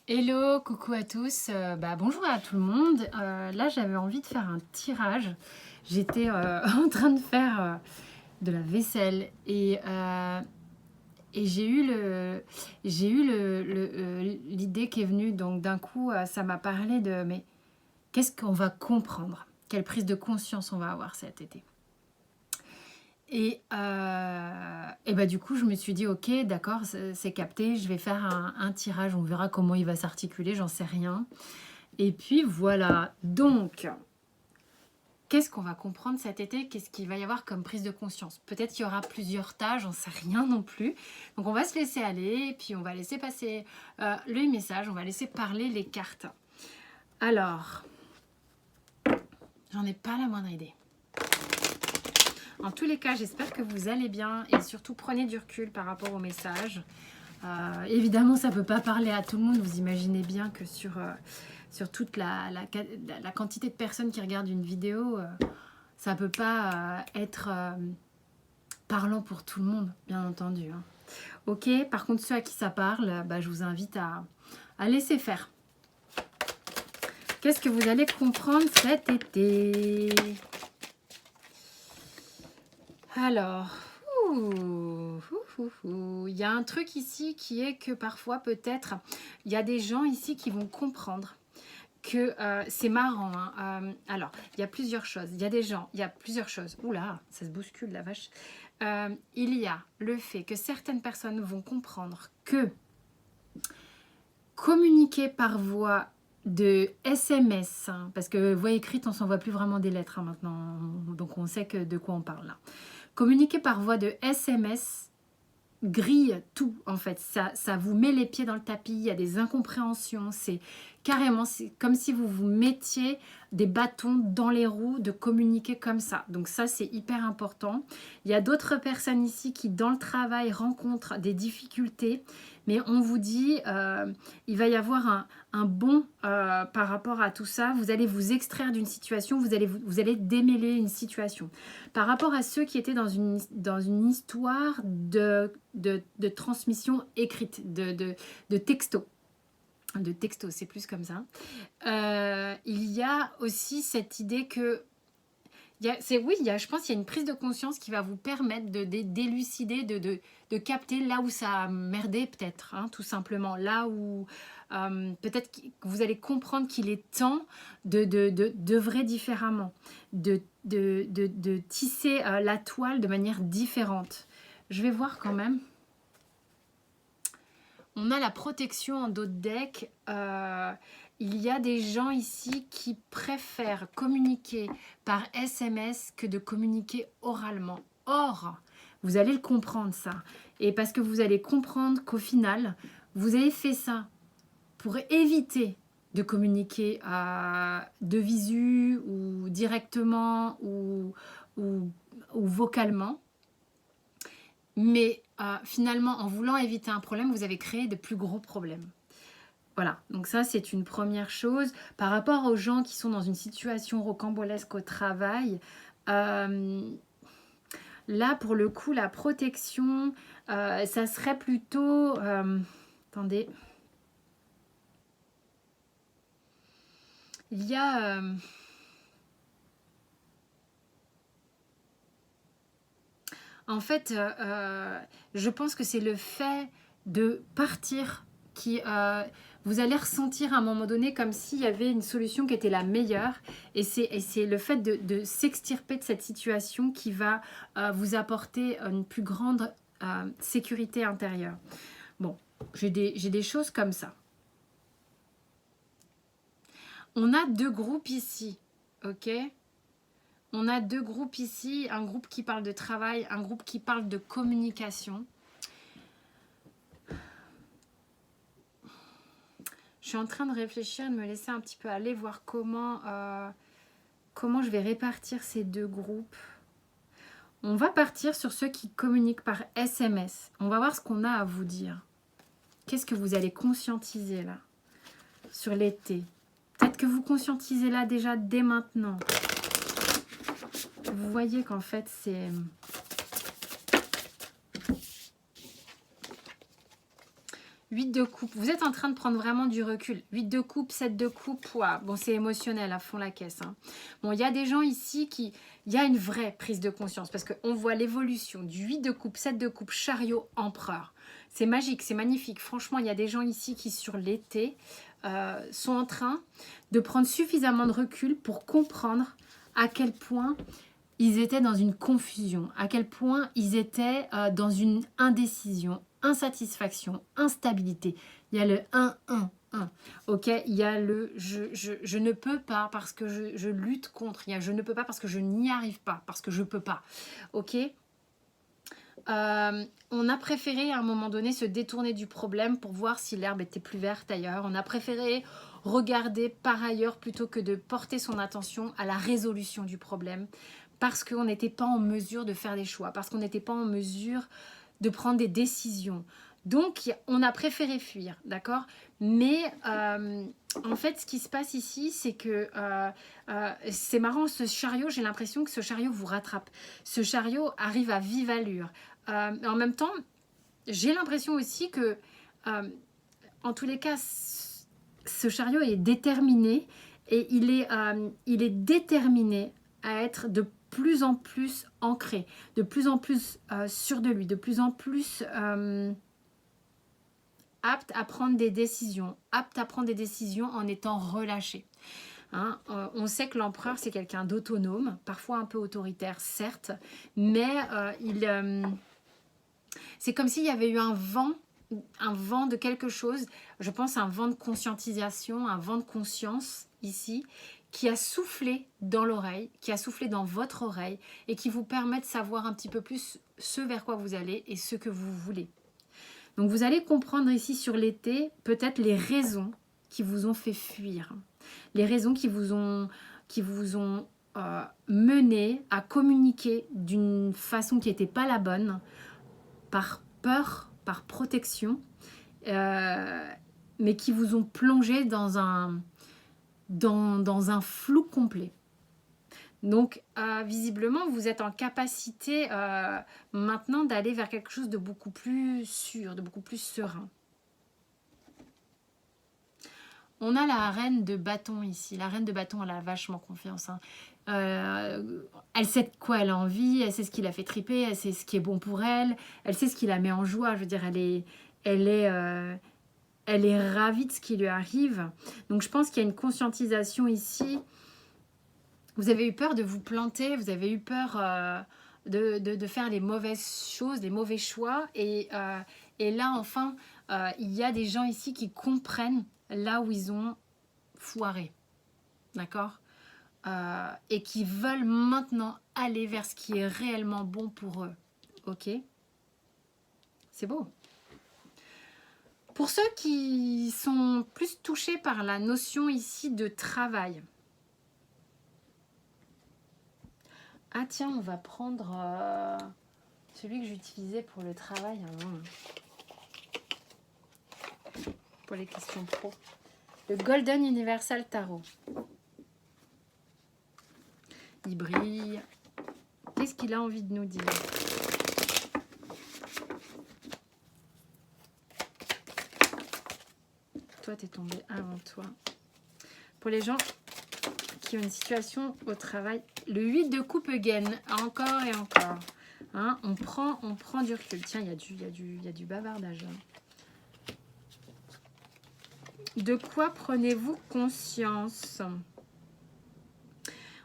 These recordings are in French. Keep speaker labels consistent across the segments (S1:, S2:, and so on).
S1: Hello, coucou à tous, bonjour à tout le monde. Là j'avais envie de faire un tirage. J'étais en train de faire de la vaisselle et l'idée qui est venue, donc d'un coup ça m'a parlé de mais qu'est-ce qu'on va comprendre? Quelle prise de conscience on va avoir cet été? Et du coup, je me suis dit, ok, d'accord, c'est capté, je vais faire un tirage, on verra comment il va s'articuler, j'en sais rien. Et puis voilà, donc, qu'est-ce qu'on va comprendre cet été? Qu'est-ce qu'il va y avoir comme prise de conscience? Peut-être qu'il y aura plusieurs tas, j'en sais rien non plus. Donc on va se laisser aller, et puis on va laisser passer le message, on va laisser parler les cartes. Alors, j'en ai pas la moindre idée. En tous les cas, j'espère que vous allez bien et surtout prenez du recul par rapport au message. Évidemment, ça ne peut pas parler à tout le monde. Vous imaginez bien que sur toute la quantité de personnes qui regardent une vidéo, ça ne peut pas être parlant pour tout le monde, bien entendu. Hein. Ok, par contre, ceux à qui ça parle, je vous invite à laisser faire. Qu'est-ce que vous allez comprendre cet été? Alors, il y a un truc ici qui est que parfois peut-être il y a des gens ici qui vont comprendre que c'est marrant. Hein. Alors, il y a plusieurs choses. Il y a plusieurs choses. Oula, ça se bouscule la vache. Il y a le fait que certaines personnes vont comprendre que communiquer par voie de SMS, hein, parce que voix écrite, on ne s'envoie plus vraiment des lettres hein, maintenant, donc on sait de quoi on parle là. Communiquer par voie de SMS grille tout en fait, ça vous met les pieds dans le tapis, il y a des incompréhensions, c'est comme si vous vous mettiez des bâtons dans les roues de communiquer comme ça. Donc ça c'est hyper important. Il y a d'autres personnes ici qui dans le travail rencontrent des difficultés, mais on vous dit il va y avoir un bond par rapport à tout ça. Vous allez vous extraire d'une situation, vous allez démêler une situation. Par rapport à ceux qui étaient dans une histoire de transmission écrite, de texto. De texto, c'est plus comme ça. Il y a aussi cette idée que je pense qu'il y a une prise de conscience qui va vous permettre de d'élucider, de capter là où ça a merdé peut-être, hein, tout simplement. Là où peut-être que vous allez comprendre qu'il est temps d'œuvrer différemment, de tisser la toile de manière différente. Je vais voir quand même. On a la protection en dos de deck. Il y a des gens ici qui préfèrent communiquer par SMS que de communiquer oralement. Or, vous allez le comprendre ça. Et parce que vous allez comprendre qu'au final, vous avez fait ça pour éviter de communiquer de visu ou directement ou vocalement. Mais finalement, en voulant éviter un problème, vous avez créé de plus gros problèmes. Voilà, donc ça c'est une première chose. Par rapport aux gens qui sont dans une situation rocambolesque au travail, là pour le coup, la protection, ça serait plutôt... attendez. Il y a... en fait, je pense que c'est le fait de partir qui... vous allez ressentir à un moment donné comme s'il y avait une solution qui était la meilleure. Et c'est le fait de s'extirper de cette situation qui va vous apporter une plus grande sécurité intérieure. Bon, j'ai des choses comme ça. On a deux groupes ici, ok ? On a deux groupes ici, un groupe qui parle de travail, un groupe qui parle de communication. Je suis en train de réfléchir, de me laisser un petit peu aller, voir comment je vais répartir ces deux groupes. On va partir sur ceux qui communiquent par SMS. On va voir ce qu'on a à vous dire. Qu'est-ce que vous allez conscientiser là, sur l'été? Peut-être que vous conscientisez là déjà dès maintenant. Vous voyez qu'en fait, c'est... 8 de coupe, vous êtes en train de prendre vraiment du recul. 8 de coupe, 7 de coupe, ouah, bon c'est émotionnel à fond la caisse. Hein. Bon, il y a des gens ici qui... Il y a une vraie prise de conscience parce qu'on voit l'évolution du 8 de coupe, 7 de coupe, chariot, empereur. C'est magique, c'est magnifique. Franchement, il y a des gens ici qui sur l'été sont en train de prendre suffisamment de recul pour comprendre à quel point ils étaient dans une confusion, à quel point ils étaient dans une indécision, insatisfaction, instabilité. Il y a le 1, ok, il y a le je ne peux pas parce que je lutte contre, il y a je ne peux pas parce que je n'y arrive pas, parce que je peux pas, ok. On a préféré à un moment donné se détourner du problème pour voir si l'herbe était plus verte ailleurs. On a préféré regarder par ailleurs plutôt que de porter son attention à la résolution du problème parce qu'on n'était pas en mesure de faire des choix, parce qu'on n'était pas en mesure de prendre des décisions. Donc, on a préféré fuir, d'accord? Mais en fait, ce qui se passe ici, c'est que c'est marrant, ce chariot, j'ai l'impression que ce chariot vous rattrape. Ce chariot arrive à vive allure. En même temps, j'ai l'impression aussi que, en tous les cas, ce chariot est déterminé et il est déterminé à être de plus en plus ancré, de plus en plus sûr de lui, de plus en plus apte à prendre des décisions, en étant relâché. Hein, on sait que l'empereur, c'est quelqu'un d'autonome, parfois un peu autoritaire, certes, mais c'est comme s'il y avait eu un vent de quelque chose, je pense un vent de conscientisation, un vent de conscience ici, qui a soufflé dans l'oreille, qui a soufflé dans votre oreille et qui vous permet de savoir un petit peu plus ce vers quoi vous allez et ce que vous voulez. Donc vous allez comprendre ici sur l'été peut-être les raisons qui vous ont fait fuir, les raisons qui vous ont mené à communiquer d'une façon qui n'était pas la bonne, par peur, par protection, mais qui vous ont plongé dans un flou complet. Donc, visiblement, vous êtes en capacité maintenant d'aller vers quelque chose de beaucoup plus sûr, de beaucoup plus serein. On a la reine de bâton ici. La reine de bâton, elle a vachement confiance. Hein. Elle sait de quoi elle a envie, elle sait ce qui la fait triper, elle sait ce qui est bon pour elle, elle sait ce qui la met en joie. Je veux dire, elle est ravie de ce qui lui arrive. Donc, je pense qu'il y a une conscientisation ici. Vous avez eu peur de vous planter, vous avez eu peur de faire les mauvaises choses, les mauvais choix. Et là, enfin, il y a des gens ici qui comprennent là où ils ont foiré. D'accord ? Et qui veulent maintenant aller vers ce qui est réellement bon pour eux. Ok ? C'est beau. Pour ceux qui sont plus touchés par la notion ici de travail. Ah tiens, on va prendre celui que j'utilisais pour le travail avant. Pour les questions pro. Le Golden Universal Tarot. Il brille. Qu'est-ce qu'il a envie de nous dire? Toi, t'es tombé avant toi. Pour les gens qui ont une situation au travail, le 8 de coupe again, encore et encore. Hein, on prend du recul. Tiens, il y a du bavardage. De quoi prenez-vous conscience?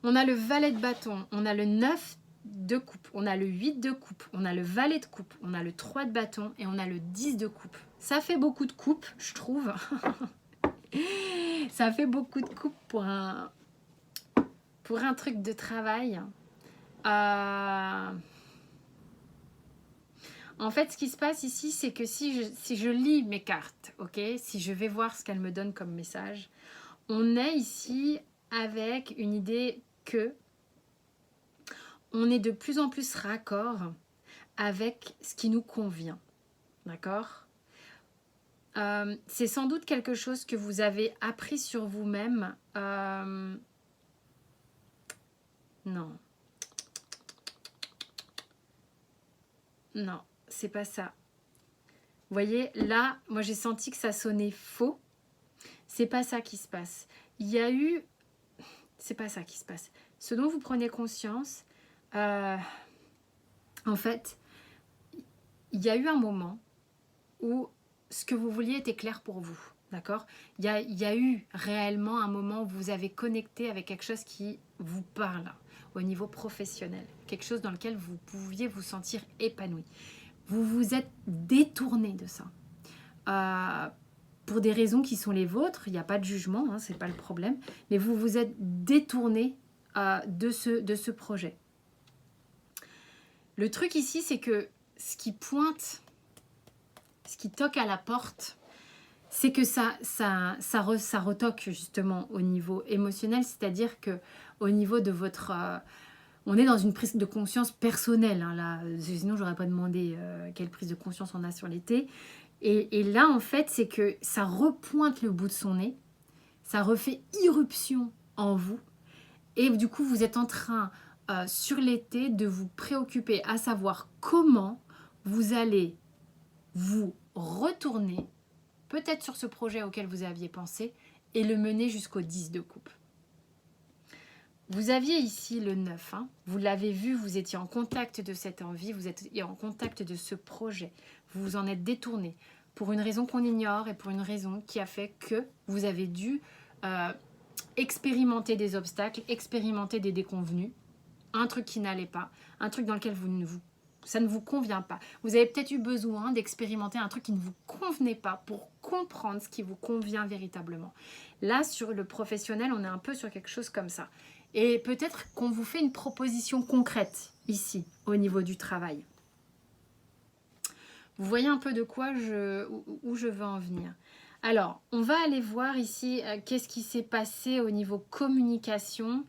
S1: On a le valet de bâton, on a le 9 de coupe, on a le 8 de coupe, on a le valet de coupe, on a le 3 de bâton et on a le 10 de coupe. Ça fait beaucoup de coupes, je trouve. Ça fait beaucoup de coupes pour un truc de travail. En fait, ce qui se passe ici, c'est que si je lis mes cartes, ok, si je vais voir ce qu'elles me donnent comme message, on est ici avec une idée que on est de plus en plus raccord avec ce qui nous convient. D'accord ? C'est sans doute quelque chose que vous avez appris sur vous-même. Non. Non, c'est pas ça. voyez, là, moi j'ai senti que ça sonnait faux. C'est pas ça qui se passe. Il y a eu... C'est pas ça qui se passe. Ce dont vous prenez conscience, en fait, il y a eu un moment où ce que vous vouliez était clair pour vous. D'accord ? Il y a eu réellement un moment où vous avez connecté avec quelque chose qui vous parle au niveau professionnel. Quelque chose dans lequel vous pouviez vous sentir épanoui. Vous vous êtes détourné de ça. Pour des raisons qui sont les vôtres, il n'y a pas de jugement, hein, ce n'est pas le problème. Mais vous vous êtes détourné de ce projet. Le truc ici, c'est que ce qui pointe, ce qui toque à la porte, c'est que ça retoque justement au niveau émotionnel, c'est-à-dire qu'au niveau de votre... on est dans une prise de conscience personnelle, hein, là, sinon je n'aurais pas demandé quelle prise de conscience on a sur l'été. Et là, en fait, c'est que ça repointe le bout de son nez, ça refait irruption en vous, et du coup, vous êtes en train, sur l'été, de vous préoccuper à savoir comment vous allez vous retourner peut-être sur ce projet auquel vous aviez pensé et le mener jusqu'au 10 de coupe. Vous aviez ici le 9, hein, vous l'avez vu, vous étiez en contact de cette envie, vous étiez en contact de ce projet, vous vous en êtes détourné pour une raison qu'on ignore et pour une raison qui a fait que vous avez dû expérimenter des obstacles, expérimenter des déconvenus, un truc qui n'allait pas, un truc dans lequel ça ne vous convient pas. Vous avez peut-être eu besoin d'expérimenter un truc qui ne vous convenait pas pour comprendre ce qui vous convient véritablement. Là, sur le professionnel, on est un peu sur quelque chose comme ça. Et peut-être qu'on vous fait une proposition concrète ici, au niveau du travail. Vous voyez un peu de quoi où je veux en venir. Alors, on va aller voir ici qu'est-ce qui s'est passé au niveau communication.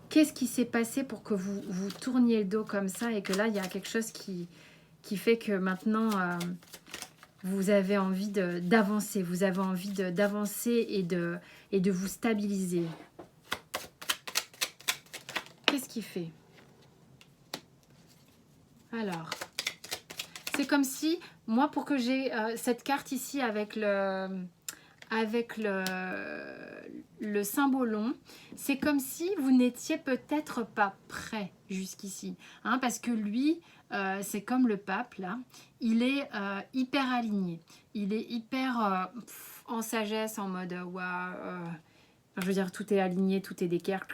S1: Qu'est-ce qui s'est passé pour que vous tourniez le dos comme ça et que là, il y a quelque chose qui fait que maintenant, vous avez envie d'avancer. Vous avez envie d'avancer et de vous stabiliser. Qu'est-ce qui fait ? Alors, c'est comme si, moi, pour que j'ai cette carte ici avec le symbolon, c'est comme si vous n'étiez peut-être pas prêt jusqu'ici. Hein, parce que lui, c'est comme le pape, là, il est hyper aligné. Il est hyper en sagesse, en mode, je veux dire, tout est aligné, tout est d'équerre.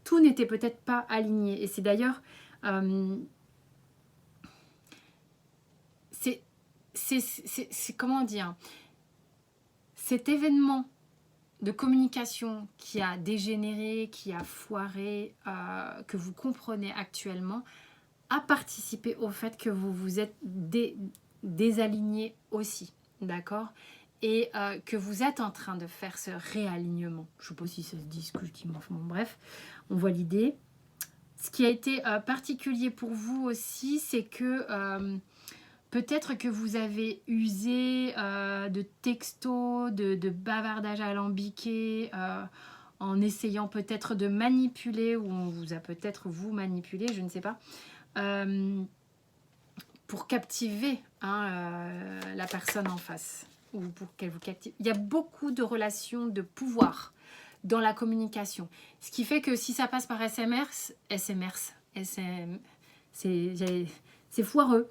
S1: Tout n'était peut-être pas aligné. Et c'est d'ailleurs... c'est comment dire, cet événement de communication qui a dégénéré, qui a foiré, que vous comprenez actuellement, a participé au fait que vous vous êtes désaligné aussi, d'accord ? Et que vous êtes en train de faire ce réalignement. Je ne sais pas si ça se discute, enfin, bon, bref, on voit l'idée. Ce qui a été particulier pour vous aussi, c'est que... peut-être que vous avez usé de textos, de bavardage alambiqué, en essayant peut-être de manipuler, ou on vous a peut-être vous manipulé, je ne sais pas, pour captiver la personne en face, ou pour qu'elle vous captive. Il y a beaucoup de relations de pouvoir dans la communication. Ce qui fait que si ça passe par c'est foireux.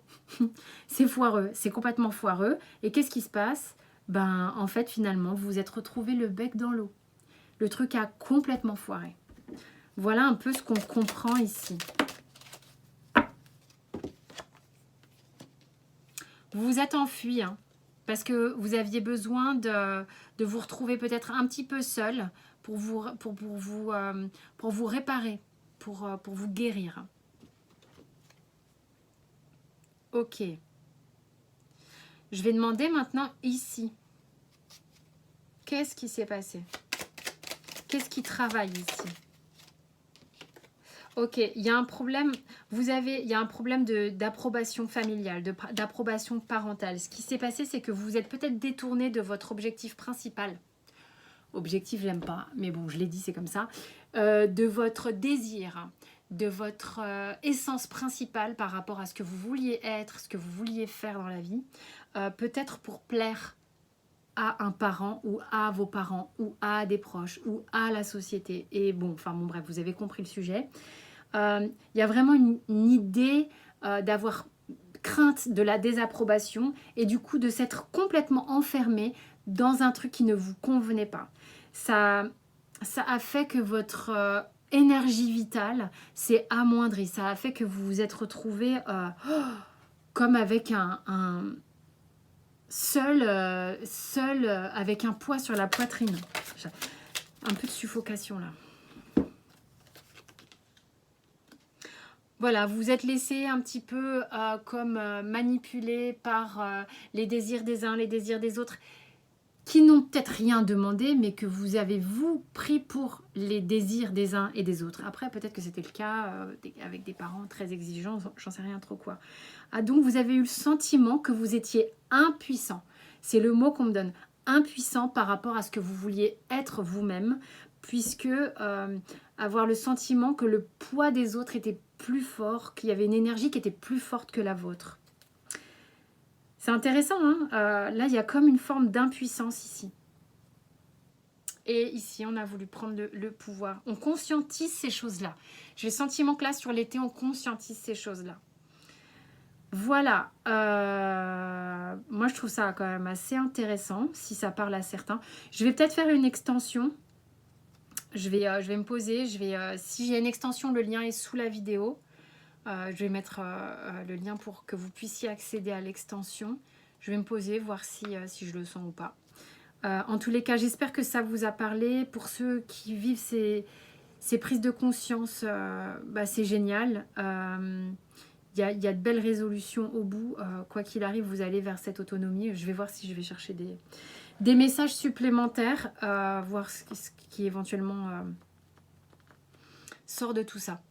S1: C'est foireux, c'est complètement foireux. Et qu'est-ce qui se passe ? Ben, en fait, finalement, vous vous êtes retrouvé le bec dans l'eau. Le truc a complètement foiré. Voilà un peu ce qu'on comprend ici. Vous vous êtes enfui, hein, parce que vous aviez besoin de vous retrouver peut-être un petit peu seul pour vous réparer, pour vous guérir. Ok. Je vais demander maintenant ici. Qu'est-ce qui s'est passé? Qu'est-ce qui travaille ici? Ok, il y a un problème. Il y a un problème d'approbation familiale, d'approbation parentale. Ce qui s'est passé, c'est que vous vous êtes peut-être détourné de votre objectif principal. Objectif, j'aime pas, mais bon, je l'ai dit, c'est comme ça. De votre désir de votre essence principale par rapport à ce que vous vouliez être, ce que vous vouliez faire dans la vie, peut-être pour plaire à un parent ou à vos parents ou à des proches ou à la société. Et bon, enfin bon bref, vous avez compris le sujet. Il y a vraiment une idée d'avoir crainte de la désapprobation et du coup de s'être complètement enfermé dans un truc qui ne vous convenait pas. Ça a fait que votre énergie vitale s'est amoindrie. Ça a fait que vous vous êtes retrouvé comme avec un seul avec un poids sur la poitrine. Un peu de suffocation là. Voilà, vous vous êtes laissé un petit peu comme manipulé par les désirs des uns, les désirs des autres, qui n'ont peut-être rien demandé, mais que vous avez, vous, pris pour les désirs des uns et des autres. Après, peut-être que c'était le cas avec des parents très exigeants, j'en sais rien trop quoi. Ah, donc, vous avez eu le sentiment que vous étiez impuissant. C'est le mot qu'on me donne. Impuissant par rapport à ce que vous vouliez être vous-même, puisque avoir le sentiment que le poids des autres était plus fort, qu'il y avait une énergie qui était plus forte que la vôtre. C'est intéressant, hein, là, il y a comme une forme d'impuissance ici. Et ici, on a voulu prendre le pouvoir. On conscientise ces choses-là. J'ai le sentiment que là, sur l'été, on conscientise ces choses-là. Voilà. Moi, je trouve ça quand même assez intéressant, si ça parle à certains. Je vais peut-être faire une extension. Je vais me poser. Si j'ai une extension, le lien est sous la vidéo. Je vais mettre le lien pour que vous puissiez accéder à l'extension. Je vais me poser, voir si je le sens ou pas. En tous les cas, j'espère que ça vous a parlé. Pour ceux qui vivent ces prises de conscience, c'est génial. Il y a de belles résolutions au bout. Quoi qu'il arrive, vous allez vers cette autonomie. Je vais voir si je vais chercher des messages supplémentaires, voir ce qui éventuellement sort de tout ça.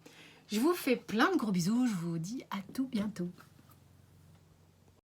S1: Je vous fais plein de gros bisous, je vous dis à tout bientôt.